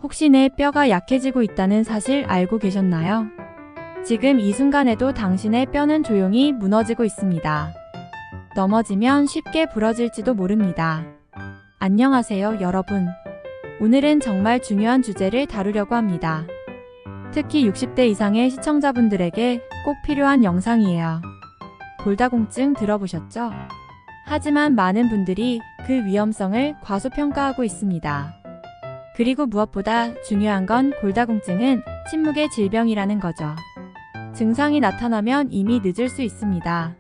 혹시 내 뼈가 약해지고 있다는 사실 알고 계셨나요? 지금 이 순간에도 당신의 뼈는 조용히 무너지고 있습니다. 넘어지면 쉽게 부러질지도 모릅니다. 안녕하세요, 여러분. 오늘은 정말 중요한 주제를 다루려고 합니다. 특히 60대 이상의 시청자분들에게 꼭 필요한 영상이에요. 골다공증 들어보셨죠? 하지만 많은 분들이 그 위험성을 과소평가하고 있습니다. 그리고 무엇보다 중요한 건 골다공증은 침묵의 질병이라는 거죠. 증상이 나타나면 이미 늦을 수 있습니다.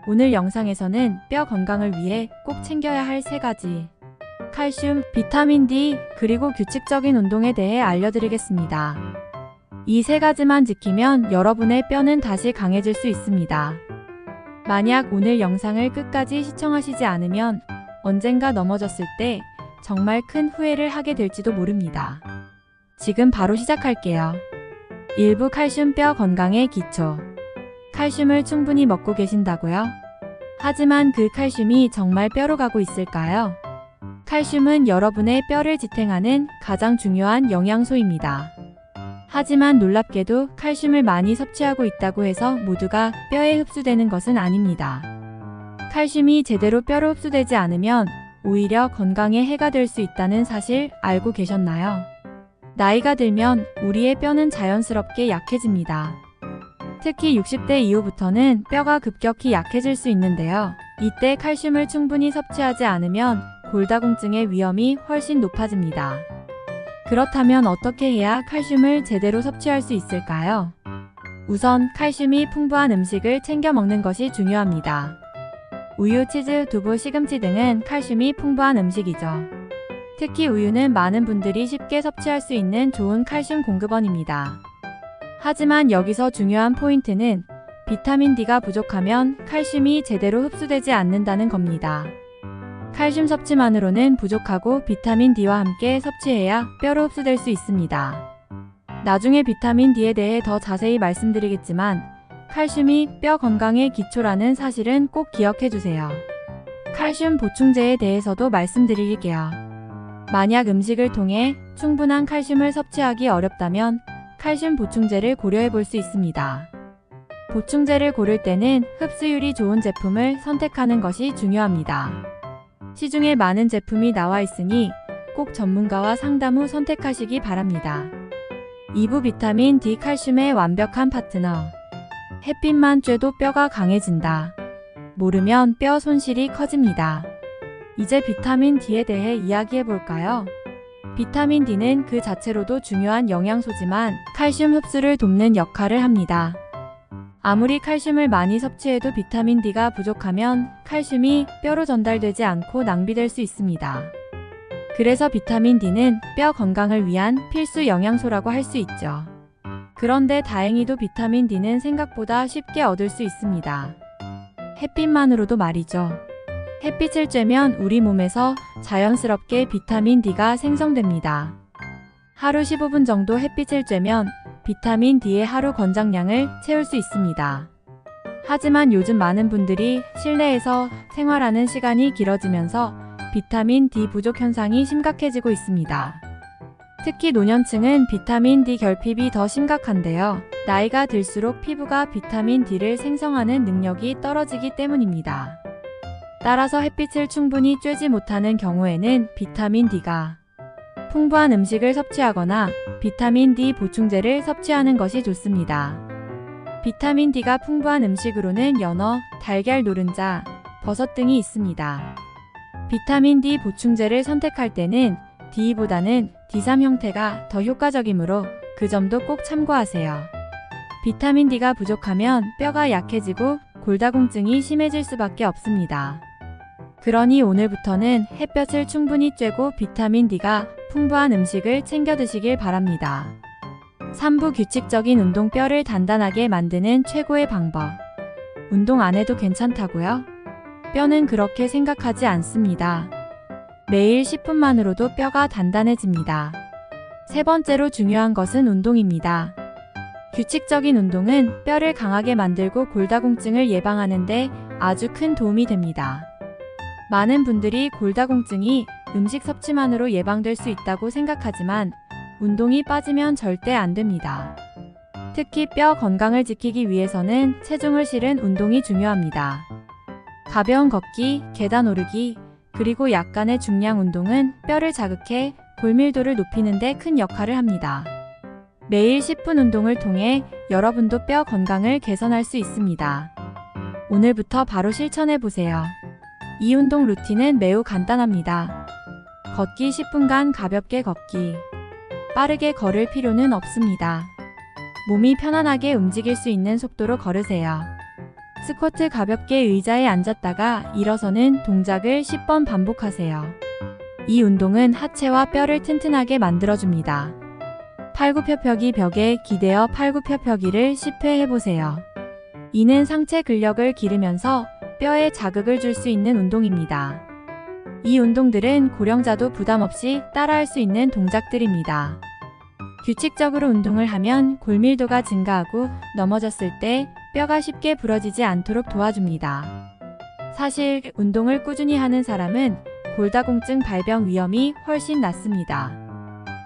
오늘 영상에서는 뼈 건강을 위해 꼭 챙겨야 할 3가지 칼슘, 비타민 D, 그리고 규칙적인 운동에 대해 알려드리겠습니다. 이 3가지만 지키면 여러분의 뼈는 다시 강해질 수 있습니다. 만약 오늘 영상을 끝까지 시청하시지 않으면 언젠가 넘어졌을 때 정말 큰 후회를 하게 될지도 모릅니다. 지금 바로 시작할게요. 일부 칼슘 뼈 건강의 기초. 칼슘을 충분히 먹고 계신다고요? 하지만 그 칼슘이 정말 뼈로 가고 있을까요? 칼슘은 여러분의 뼈를 지탱하는 가장 중요한 영양소입니다. 하지만 놀랍게도 칼슘을 많이 섭취하고 있다고 해서 모두가 뼈에 흡수되는 것은 아닙니다. 칼슘이 제대로 뼈로 흡수되지 않으면 오히려 건강에 해가 될 수 있다는 사실 알고 계셨나요? 나이가 들면 우리의 뼈는 자연스럽게 약해집니다. 특히 60대 이후부터는 뼈가 급격히 약해질 수 있는데요. 이때 칼슘을 충분히 섭취하지 않으면 골다공증의 위험이 훨씬 높아집니다. 그렇다면 어떻게 해야 칼슘을 제대로 섭취할 수 있을까요? 우선 칼슘이 풍부한 음식을 챙겨 먹는 것이 중요합니다. 우유, 치즈, 두부, 시금치 등은 칼슘이 풍부한 음식이죠. 특히 우유는 많은 분들이 쉽게 섭취할 수 있는 좋은 칼슘 공급원입니다. 하지만 여기서 중요한 포인트는 비타민 D가 부족하면 칼슘이 제대로 흡수되지 않는다는 겁니다. 칼슘 섭취만으로는 부족하고 비타민 D와 함께 섭취해야 뼈로 흡수될 수 있습니다. 나중에 비타민 D에 대해 더 자세히 말씀드리겠지만 칼슘이 뼈 건강의 기초라는 사실은 꼭 기억해 주세요. 칼슘 보충제에 대해서도 말씀드릴게요. 만약 음식을 통해 충분한 칼슘을 섭취하기 어렵다면 칼슘 보충제를 고려해 볼 수 있습니다. 보충제를 고를 때는 흡수율이 좋은 제품을 선택하는 것이 중요합니다. 시중에 많은 제품이 나와 있으니 꼭 전문가와 상담 후 선택하시기 바랍니다. 2부 비타민 D 칼슘의 완벽한 파트너. 햇빛만 쬐도 뼈가 강해진다. 모르면 뼈 손실이 커집니다. 이제 비타민 D에 대해 이야기해 볼까요? 비타민 D는 그 자체로도 중요한 영양소지만 칼슘 흡수를 돕는 역할을 합니다. 아무리 칼슘을 많이 섭취해도 비타민 D가 부족하면 칼슘이 뼈로 전달되지 않고 낭비될 수 있습니다. 그래서 비타민 D는 뼈 건강을 위한 필수 영양소라고 할 수 있죠. 그런데 다행히도 비타민 D는 생각보다 쉽게 얻을 수 있습니다. 햇빛만으로도 말이죠. 햇빛을 쬐면 우리 몸에서 자연스럽게 비타민 D가 생성됩니다. 하루 15분 정도 햇빛을 쬐면 비타민 D의 하루 권장량을 채울 수 있습니다. 하지만 요즘 많은 분들이 실내에서 생활하는 시간이 길어지면서 비타민 D 부족 현상이 심각해지고 있습니다. 특히 노년층은 비타민 D 결핍이 더 심각한데요. 나이가 들수록 피부가 비타민 D를 생성하는 능력이 떨어지기 때문입니다. 따라서 햇빛을 충분히 쬐지 못하는 경우에는 비타민 D가 풍부한 음식을 섭취하거나 비타민 D 보충제를 섭취하는 것이 좋습니다. 비타민 D가 풍부한 음식으로는 연어, 달걀 노른자, 버섯 등이 있습니다. 비타민 D 보충제를 선택할 때는 D보다는 D3 형태가 더 효과적이므로 그 점도 꼭 참고하세요. 비타민 D가 부족하면 뼈가 약해지고 골다공증이 심해질 수밖에 없습니다. 그러니 오늘부터는 햇볕을 충분히 쬐고 비타민 D가 풍부한 음식을 챙겨 드시길 바랍니다. 3부 규칙적인 운동. 뼈를 단단하게 만드는 최고의 방법. 운동 안 해도 괜찮다고요? 뼈는 그렇게 생각하지 않습니다. 매일 10분만으로도 뼈가 단단해집니다. 3번째로 중요한 것은 운동입니다. 규칙적인 운동은 뼈를 강하게 만들고 골다공증을 예방하는 데 아주 큰 도움이 됩니다. 많은 분들이 골다공증이 음식 섭취만으로 예방될 수 있다고 생각하지만 운동이 빠지면 절대 안 됩니다. 특히 뼈 건강을 지키기 위해서는 체중을 실은 운동이 중요합니다. 가벼운 걷기, 계단 오르기, 그리고 약간의 중량 운동은 뼈를 자극해 골밀도를 높이는 데 큰 역할을 합니다. 매일 10분 운동을 통해 여러분도 뼈 건강을 개선할 수 있습니다. 오늘부터 바로 실천해 보세요. 이 운동 루틴은 매우 간단합니다. 걷기 10분간 가볍게 걷기. 빠르게 걸을 필요는 없습니다. 몸이 편안하게 움직일 수 있는 속도로 걸으세요. 스쿼트 가볍게 의자에 앉았다가 일어서는 동작을 10번 반복하세요. 이 운동은 하체와 뼈를 튼튼하게 만들어줍니다. 팔굽혀펴기 벽에 기대어 팔굽혀펴기를 10회 해보세요. 이는 상체 근력을 기르면서 뼈에 자극을 줄 수 있는 운동입니다. 이 운동들은 고령자도 부담 없이 따라할 수 있는 동작들입니다. 규칙적으로 운동을 하면 골밀도가 증가하고 넘어졌을 때 뼈가 쉽게 부러지지 않도록 도와줍니다. 사실 운동을 꾸준히 하는 사람은 골다공증 발병 위험이 훨씬 낮습니다.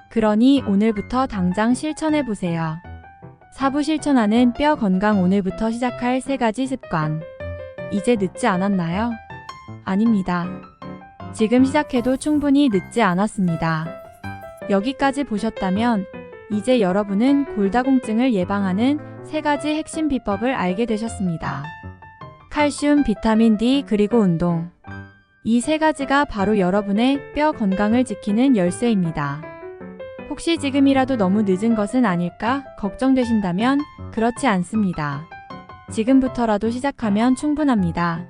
그러니 오늘부터 당장 실천해 보세요. 4부 실천하는 뼈 건강. 오늘부터 시작할 3가지 습관. 이제 늦지 않았나요? 아닙니다. 지금 시작해도 충분히 늦지 않았습니다. 여기까지 보셨다면 이제 여러분은 골다공증을 예방하는 3가지 핵심 비법을 알게 되셨습니다. 칼슘, 비타민 D, 그리고 운동. 이 3가지가 바로 여러분의 뼈 건강을 지키는 열쇠입니다. 혹시 지금이라도 너무 늦은 것은 아닐까 걱정되신다면 그렇지 않습니다. 지금부터라도 시작하면 충분합니다.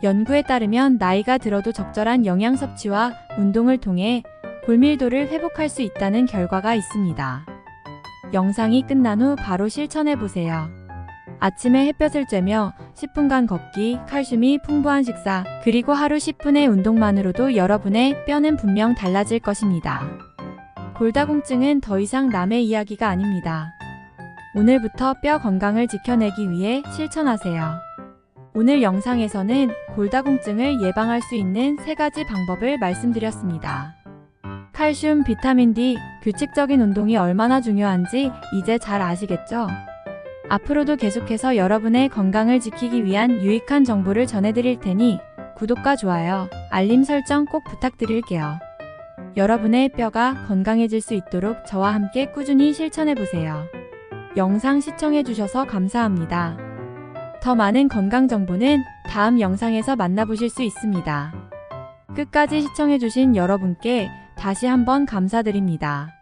연구에 따르면 나이가 들어도 적절한 영양 섭취와 운동을 통해 골밀도를 회복할 수 있다는 결과가 있습니다. 영상이 끝난 후 바로 실천해 보세요. 아침에 햇볕을 쬐며 10분간 걷기, 칼슘이 풍부한 식사, 그리고 하루 10분의 운동만으로도 여러분의 뼈는 분명 달라질 것입니다. 골다공증은 더 이상 남의 이야기가 아닙니다. 오늘부터 뼈 건강을 지켜내기 위해 실천하세요. 오늘 영상에서는 골다공증을 예방할 수 있는 3가지 방법을 말씀드렸습니다. 칼슘, 비타민 D, 규칙적인 운동이 얼마나 중요한지 이제 잘 아시겠죠? 앞으로도 계속해서 여러분의 건강을 지키기 위한 유익한 정보를 전해드릴 테니 구독과 좋아요, 알림 설정 꼭 부탁드릴게요. 여러분의 뼈가 건강해질 수 있도록 저와 함께 꾸준히 실천해보세요. 영상 시청해주셔서 감사합니다. 더 많은 건강 정보는 다음 영상에서 만나보실 수 있습니다. 끝까지 시청해주신 여러분께 다시 한번 감사드립니다.